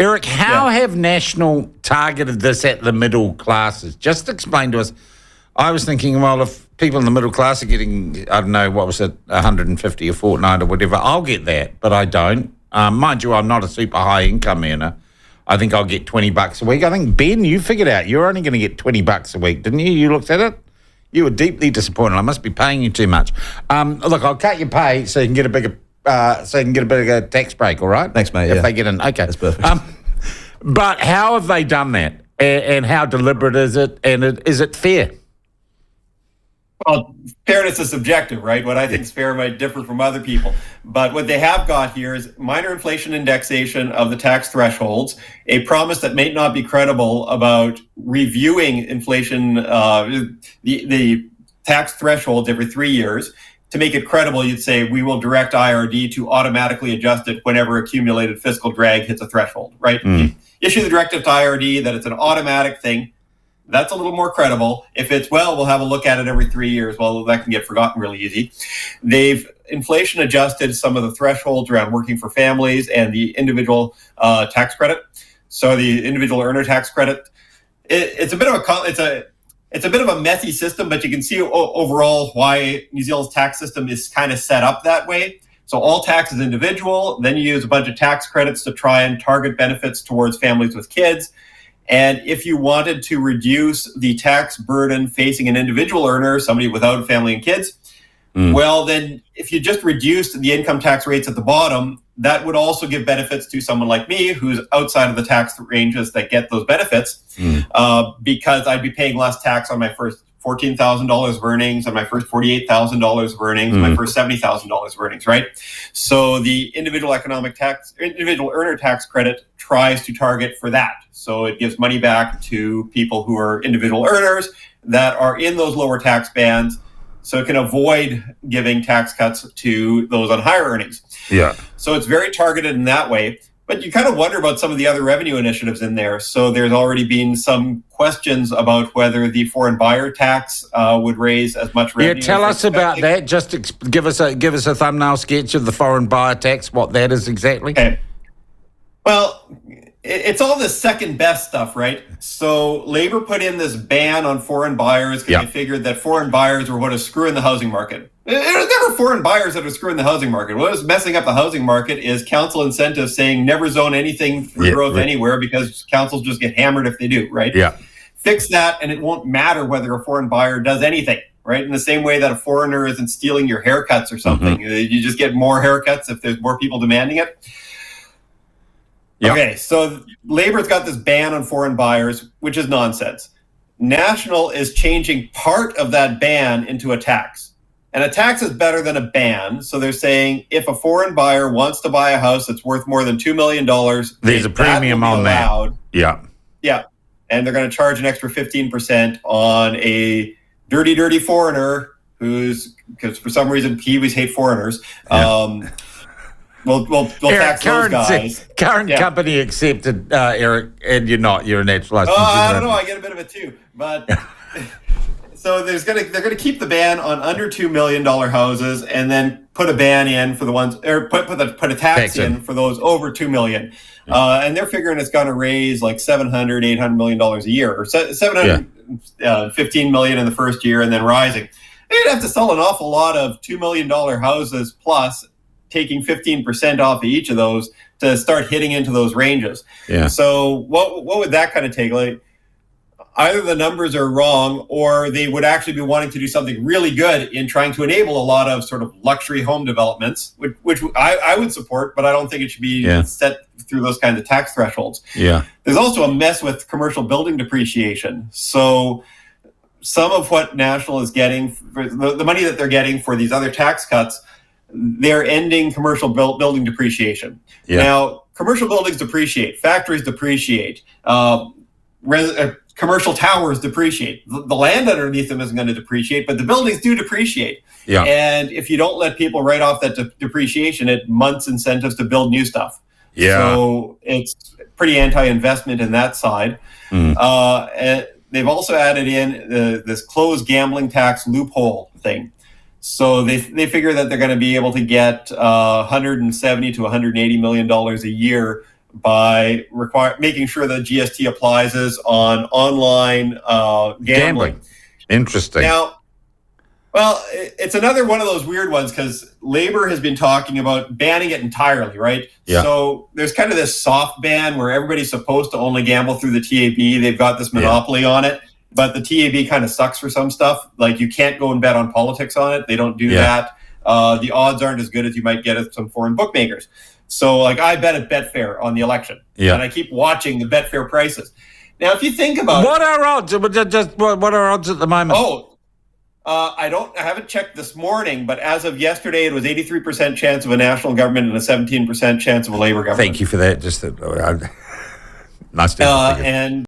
Eric, how have National targeted this at the middle classes? Just explain to us. I was thinking, well, if people in the middle class are getting, I don't know, what was it, 150 a fortnight or whatever, I'll get that, but I don't. Mind you, I'm not a super high income earner. I think I'll get $20 a week. I think, Ben, you figured out you're only going to get $20 a week, didn't you? You looked at it? You were deeply disappointed. I must be paying you too much. Look, I'll cut your pay so you can get a bigger tax break, all right? Thanks, mate. If they get in. Okay. That's perfect. But how have they done that? And how deliberate is it? And is it fair? Well, fairness is subjective, right? What I think is fair might differ from other people. But what they have got here is minor inflation indexation of the tax thresholds, a promise that may not be credible about reviewing inflation, the tax thresholds every 3 years. To make it credible, you'd say we will direct IRD to automatically adjust it whenever accumulated fiscal drag hits a threshold, right? Issue the directive to IRD that it's an automatic thing. That's a little more credible. If it's, well, we'll have a look at it every 3 years, well, that can get forgotten really easy. They've inflation adjusted some of the thresholds around working for families and the individual tax credit. So the individual earner tax credit, it's a bit of a messy system, but you can see overall why New Zealand's tax system is kind of set up that way. So all tax is individual. Then you use a bunch of tax credits to try and target benefits towards families with kids. And if you wanted to reduce the tax burden facing an individual earner, somebody without a family and kids, well, then if you just reduced the income tax rates at the bottom, that would also give benefits to someone like me who's outside of the tax ranges that get those benefits, because I'd be paying less tax on my first $14,000 of earnings, on my first $48,000 of earnings, my first $70,000 of earnings, right? So the individual earner tax credit tries to target for that. So it gives money back to people who are individual earners that are in those lower tax bands, so it can avoid giving tax cuts to those on higher earnings. Yeah. So it's very targeted in that way. But you kind of wonder about some of the other revenue initiatives in there. So there's already been some questions about whether the foreign buyer tax would raise as much revenue. Yeah, tell us about that. Just give us a thumbnail sketch of the foreign buyer tax, what that is exactly. Okay. Well, it's all this second best stuff, right? So Labor put in this ban on foreign buyers because they figured that foreign buyers were what is screwing the housing market. There's never foreign buyers that are screwing the housing market. What is messing up the housing market is council incentives saying never zone anything for growth anywhere because councils just get hammered if they do, right? Yeah. Fix that and it won't matter whether a foreign buyer does anything, right? In the same way that a foreigner isn't stealing your haircuts or something. You just get more haircuts if there's more people demanding it. Yep. Okay, so Labor's got this ban on foreign buyers, which is nonsense. National is changing part of that ban into a tax. And a tax is better than a ban. So they're saying if a foreign buyer wants to buy a house that's worth more than $2 million, there's a premium on that. Yeah. Yeah. And they're going to charge an extra 15% on a dirty foreigner because for some reason Kiwis hate foreigners. Yeah. We'll tax those guys. Current company accepted, Eric, and you're not. You're a naturalized. I don't know. I get a bit of it too. But so they're gonna keep the ban on under $2 million houses, and then put a ban in for the ones, or put a tax in for those over $2 million. And they're figuring it's going to raise like $700-800 million a year, or $715 million in the first year, and then rising. They'd have to sell an awful lot of $2 million houses plus, taking 15% off of each of those to start hitting into those ranges. Yeah. So what would that kind of take? Like, either the numbers are wrong, or they would actually be wanting to do something really good in trying to enable a lot of sort of luxury home developments, which I would support, but I don't think it should be set through those kinds of tax thresholds. Yeah. There's also a mess with commercial building depreciation. So some of what National is getting, for the money that they're getting for these other tax cuts, they're ending commercial building depreciation. Yeah. Now, commercial buildings depreciate, factories depreciate, commercial towers depreciate. The land underneath them isn't going to depreciate, but the buildings do depreciate. Yeah. And if you don't let people write off that depreciation, it months incentives to build new stuff. Yeah. So it's pretty anti-investment in that side. And they've also added in this closed gambling tax loophole thing. So they figure that they're going to be able to get $170 to $180 million a year by making sure that GST applies on online gambling. Interesting. Now, well, it's another one of those weird ones because Labor has been talking about banning it entirely, right? Yeah. So there's kind of this soft ban where everybody's supposed to only gamble through the TAB. They've got this monopoly on it, but the TAB kind of sucks for some stuff. Like you can't go and bet on politics on it. They don't do that. The odds aren't as good as you might get at some foreign bookmakers. So like I bet at Betfair on the election, and I keep watching the Betfair prices. Now, if you think about what are odds? What are odds at the moment? I haven't checked this morning, but as of yesterday, it was 83% chance of a national government and a 17% chance of a Labor government. Thank you for that. Just nice to have a figure. And